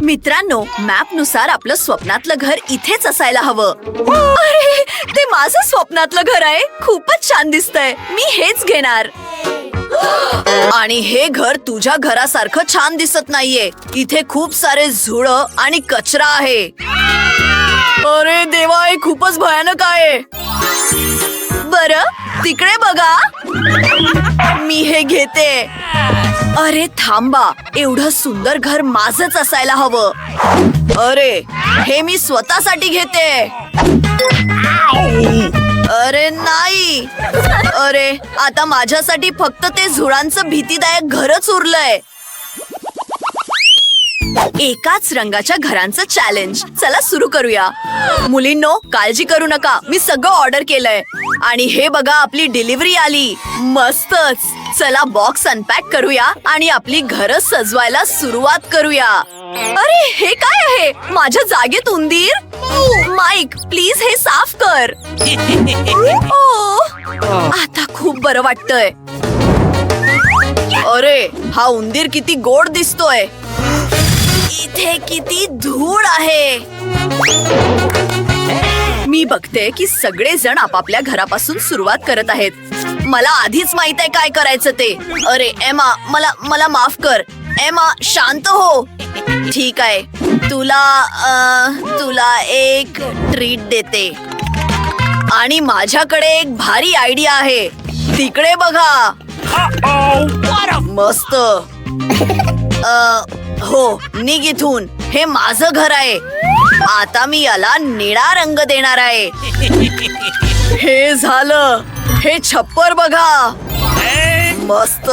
मित्रांनो, मॅप नुसार आपलं स्वप्नातलं घर इथेच असायला हवं. अरे, ते माझं स्वप्नातलं घर आहे. खूपच छान दिसतंय. मी हेच घेणार. आणि हे घर तुझ्या घरासारखं छान दिसत नाहीये. इथे खूप सारे झुळं आणि कचरा आहे. अरे देवा, हे खूपच भयानक आहे. बरं, तिकडे बघा. मी हे घेते. अरे थांबा, एवढं सुंदर घर माझंच असायला हवं. अरे, हे मी स्वतःसाठी घेते. अरे नाही. अरे, आता माझ्यासाठी फक्त ते झुळांचं भीतीदायक घरच उरलंय. एकाच रंगाच्या घरांचं चॅलेंज. चला सुरू करूया. मुलींनो, काळजी करू नका, मी सगळं ऑर्डर केलंय. आणि हे बघा, आपली डिलिव्हरी आली. मस्तच. चला बॉक्स अनपॅक करूया आणि आपली घरं सजवायला सुरुवात करूया. अरे, हे काय आहे? माझ्या जागेत उंदीर. माईक, प्लीज हे साफ कर. ओ, आता खूप बरं वाटतंय. अरे, हा उंदीर किती गोड दिसतोय. इथे किती धूळ आहे. मी बघते की सगळे जण आपापल्या घरापासून सुरुवात करत आहेत. मला आधीच माहित आहे काय करायचं ते. अरे एमा, मला माफ कर. एमा, शांत हो. ठीक आहे, तुला एक ट्रीट देते. आणि माझ्याकडे एक भारी आयडिया आहे. तिकडे बघा. मस्त. हो, निघ इथून. हे माझं घर आहे. आता मी याला निळा रंग देणार आहे. हे झालं. हे छप्पर बघा. मस्त.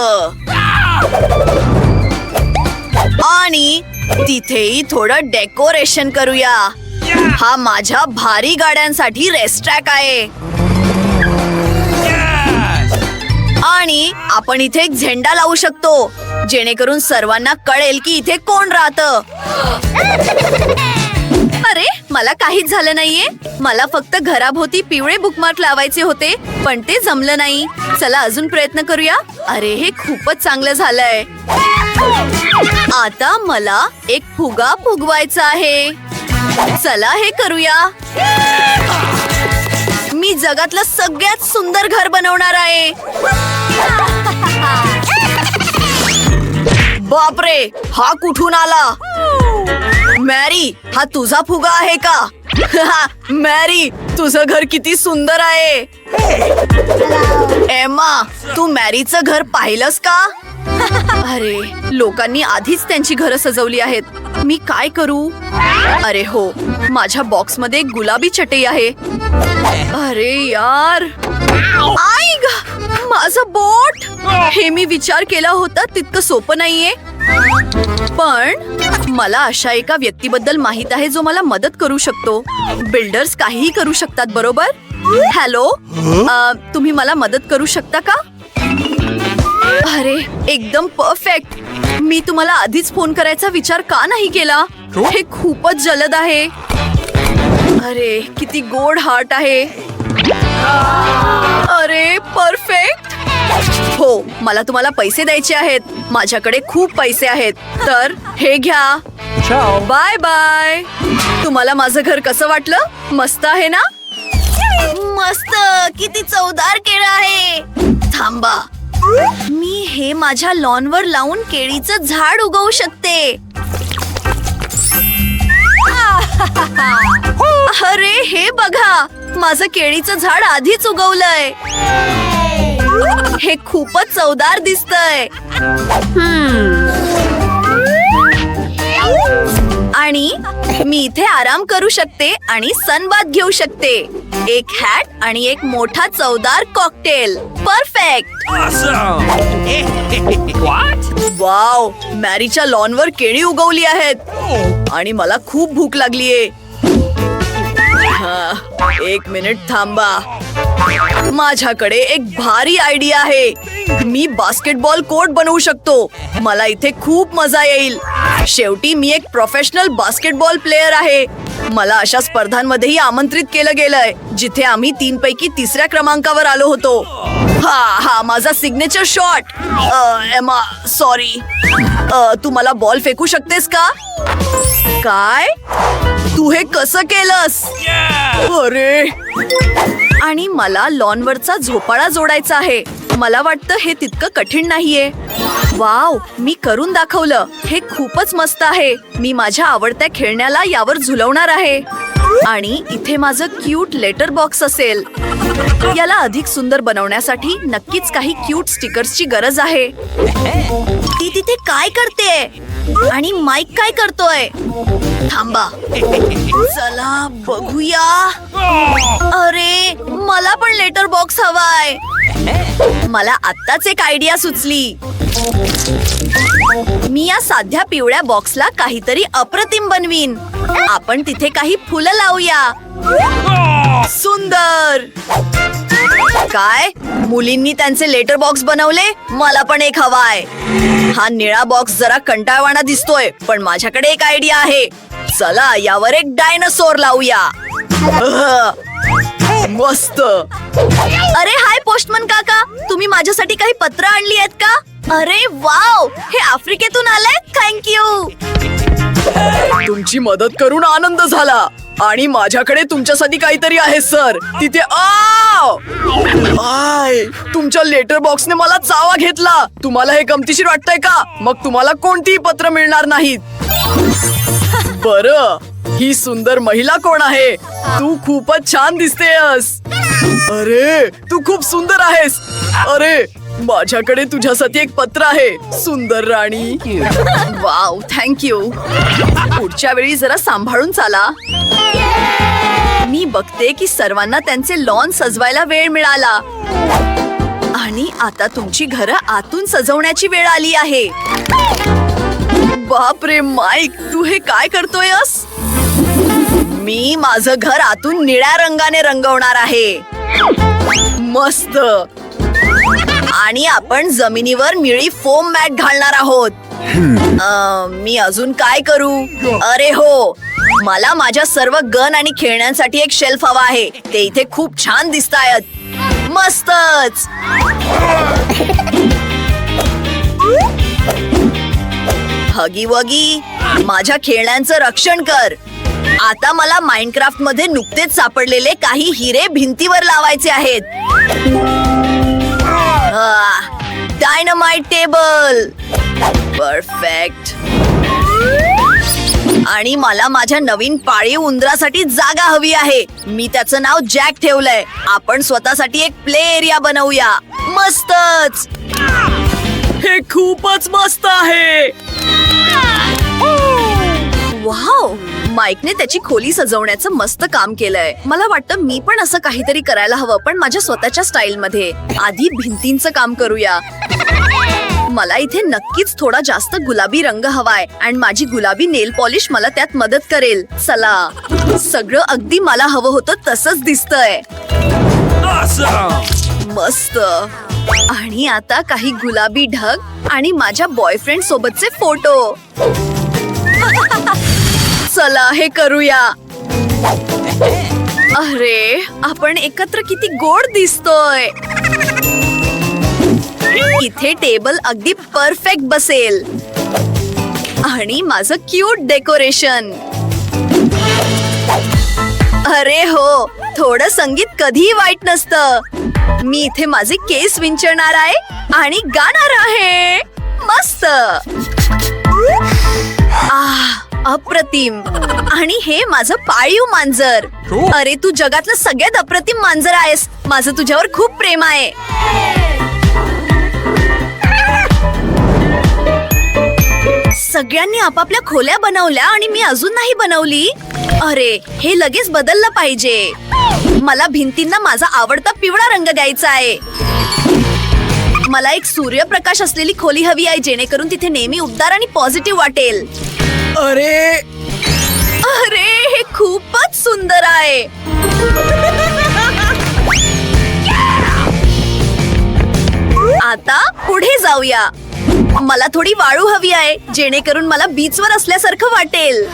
आणि तिथेही थोडं डेकोरेशन करूया. हा माझ्या भारी गाड्यांसाठी रेस्ट्रॅक आहे. आणि आपण इथे एक झेंडा लावू शकतो, जेणेकरून सर्वांना कळेल की इथे कोण राहतं. अरे, मला काहीच झालं नाहीये. मला फक्त घराभोवती पिवळे बुकमार्क लावायचे होते, पण ते जमलं नाही. चला अजून प्रयत्न करूया. अरे, हे खूपच चांगलं झालंय. आता मला एक फुगा फुगवायचा आहे. चला हे करूया. मी जगातलं सगळ्यात सुंदर घर बनवणार आहे. बापरे, हा कुठून आला? मॅरी, हा तुझा फुगा आहे का? मॅरी, तुझं घर किती सुंदर आहे. एमा, तू मॅरीचं घर पाहिलंस का? अरे, लोकांनी आधीच त्यांची घरं सजवली आहेत. मी काय करू? अरे हो, माझ्या बॉक्स मध्ये एक गुलाबी चटई आहे. अरे यार, आई ग, माझं बोट. हे मी विचार केला होता तितकं सोपं नाहीये. पण मला अशा एका व्यक्तीबद्दल माहित आहे जो मला मदत करू शकतो. बिल्डर्स काहीही करू शकतात, बरोबर? हॅलो, तुम्ही मला मदत करू शकता का? अरे, एकदम परफेक्ट. मी तुम्हाला आधीच फोन करायचा विचार का नाही केला? हे खूपच जलद आहे. अरे, किती गोड हार्ट आहे. अरे, परफेक्ट. हो, मला तुम्हाला पैसे द्यायचे आहेत. माझ्याकडे खूप पैसे आहेत, तर हे घ्या. Bye bye. तुम्हाला माझं घर कसं वाटलं? मस्त आहे ना? मस्त. किती चवदार केळं आहे. थांबा, मी हे माझ्या लॉनवर लावून केळीचं झाड उगवू शकते. अरे, हे बघा, माझं केळीचं झाड आधीच उगवलंय. हे खूपच चवदार दिसतंय. आणि मी इथे आराम करू शकते आणि सनबाथ घेऊ शकते. एक हॅट आणि एक मोठा चवदार कॉकटेल. परफेक्ट. वाव, मॅरीच्या लॉनवर केळी उगवली आहेत. आणि मला खूप भूक लागलीये. एक मिनिट थांबा. माझ्याकडे एक भारी आयडिया आहे. मी बास्केटबॉल कोर्ट बनवू शकतो. मला इथे खूप मजा येईल. शेवटी मी एक प्रोफेशनल बास्केटबॉल प्लेयर आहे. मला अशा स्पर्धांमध्येही आमंत्रित केलं गेलंय, जिथे आम्ही 3 पैकी 3ऱ्या क्रमांकावर आलो होतो. हा माझा सिग्नेचर शॉट. Emma, sorry. तू मला बॉल फेकू शकतेस का? काय? तू हे कसं केलंस? अरे, आणि मला लॉनवरचा झोपाळा जोडायचा आहे. मला वाटतं हे तितकं कठीण नाहीये. वाव, मी करून दाखवलं. हे खूपच मस्त आहे. मी माझ्या आवडत्या खेळण्याला यावर झुलवणार आहे. आणि इथे माझं क्यूट लेटर बॉक्स असेल. याला अधिक सुंदर बनवण्यासाठी नक्कीच काही क्यूट स्टिकर्सची गरज आहे. ती तिथे काय करतेय? आणि माईक काय करतोय? थांबा, चला बघूया. अरे, मला पण लेटर बॉक्स हवाय. मला आत्ताच एक आयडिया सुचली. मी या साध्या पिवळ्या बॉक्सला काहीतरी अप्रतिम बनवीन. आपण तिथे काही फुलं लावूया. सुंदर. काय? मुलींनी त्यांचे लेटर बॉक्स बनवले? मला पण एक हवाय. हा निळा बॉक्स जरा कंटाळवाणा दिसतोय, पण माझ्याकडे एक आयडिया आहे. चला यावर एक डायनासोर लावूया. मस्त. अरे हाय पोस्टमन काका, तुम्ही माझ्यासाठी काही पत्र आणली आहेत का? अरे वाव, हे आफ्रिकेतून आलंय. थँक्यू. तुमची मदत करून आनंद झाला. आणि माझ्याकडे तुमच्यासाठी काहीतरी आहे सर. तिथे आय, तुमच्या लेटर बॉक्सने मला चावा घेतला. तुम्हाला हे गमतीशीर वाटतंय का? मग तुम्हाला कोणतीही पत्र मिळणार नाहीत. बरं, ही सुंदर महिला कोण आहे? तू खूपच छान दिसतेस. अरे, तू खूप सुंदर आहेस. अरे, माझ्याकडे तुझ्यासाठी एक पत्र आहे, सुंदर राणी. Wow, thank you. पुढच्या वेळी जरा सांभाळून चाला. मी बघते की सर्वांना त्यांचे लॉन सजवायला वेळ मिळाला. आणि आता तुमची घरं आतून सजवण्याची वेळ आली आहे. बापरे माईक, तू हे काय करतोयस? मी माझं घर आतून निळ्या रंगाने रंगवणार आहे. मस्त. आणि आपण जमिनीवर निळी फोम मॅट घालणार आहोत. मी अजून काय करू? अरे हो, मला माझ्या सर्व गन आणि खेळण्यांसाठी एक शेल्फ हवा आहे. ते इथे खूप छान दिसतायत. मस्तच. हगी वगी, माझ्या खेळण्यांचं रक्षण कर. आता मला माइनक्राफ्ट मध्ये नुकतेच सापडलेले काही हिरे भिंतीवर लावायचे आहेत. Dynamite table. परफेक्ट. आणि मला माझ्या नवीन पाळीव उंदरासाठी जागा हवी आहे. मी त्याचं नाव जॅक ठेवलंय. आपण स्वतःसाठी एक प्ले एरिया बनवूया. मस्तच. हे खूपच मस्त आहे. वाव, माईकने त्याची खोली सजवण्याचं मस्त काम केलंय. मला वाटतं मी पण असं काहीतरी करायला हवं, पण माझ्या स्वतःच्या स्टाईल मध्ये. आधी भिंतींचं काम करूया. मला इथे नक्कीच थोडा जास्त गुलाबी रंग हवाय आणि माझी गुलाबी नेल पॉलिश मला त्यात मदत करेल. चला, सगळं अगदी मला हवं होतं तसंच दिसतंय. मस्त. आणि आता काही गुलाबी ढग आणि माझ्या बॉयफ्रेंड सोबतचे फोटो. चला हे करूया. अरे, आपण एकत्र किती गोड दिसतोय. इथे टेबल अगदी परफेक्ट बसेल. आणि माझं क्यूट डेकोरेशन. अरे हो, थोडं संगीत कधीही वाईट नसतं. मी इथे माझे केस विंचरणार आहे आणि गाणार आहे. मस्त. अप्रतिम. आणि हे माझं पाळीव मांजर. अरे, तू जगातलं सगळ्यात अप्रतिम मांजर आहेस. माझं तुझ्यावर खूप प्रेम आहे. सगळ्यांनी आपापल्या खोल्या बनवल्या आणि मी अजून नाही बनवली. अरे, हे लगेच बदललं पाहिजे. मला भिंतींना माझा आवडता पिवळा रंग द्यायचा आहे. मला एक सूर्यप्रकाश असलेली खोली हवी आहे, जेणेकरून तिथे नेहमी उबदार आणि पॉझिटिव्ह वाटेल. अरे अरे, हे खूपच सुंदर आहे. आता पुढे जाऊया. मला थोडी वाळू हवी आहे, जेणेकरून मला बीचवर असल्यासारखं वाटेल.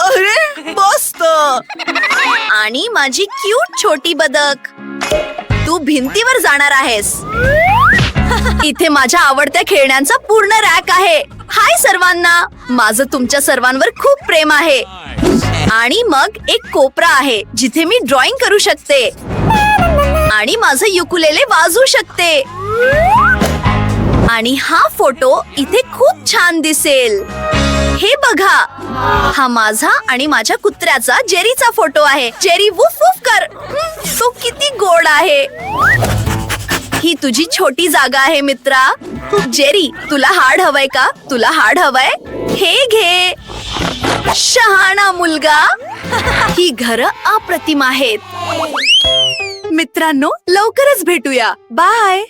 अरे मस्त. आणि माझी क्यूट छोटी बदक. तू भिंतीवर जाणार आहेस. इथे माझ्या आवडत्या खेळण्यांचा पूर्ण रॅक आहे. हाय सर्वांना, माझं तुमच्या सर्वांवर खूप प्रेम आहे. आणि मग एक कोपरा आहे जिथे मी ड्रॉइंग करू शकते आणि माझं युकुलेले वाजवू शकते. आणि हा फोटो इथे खूप छान दिसेल. हे बघा, हा माझा आणि माझ्या कुत्र्याचा जेरीचा फोटो आहे. जेरी वूफ वूफ कर. तो किती गोड आहे. ही तुझी छोटी जागा आहे मित्रा. जेरी, तुला हार्ड हवंय का? तुला हार्ड हवंय? हे घे. शहाणा मुलगा. ही घरं अप्रतिम आहेत. मित्रांनो, लवकरच भेटूया. बाय.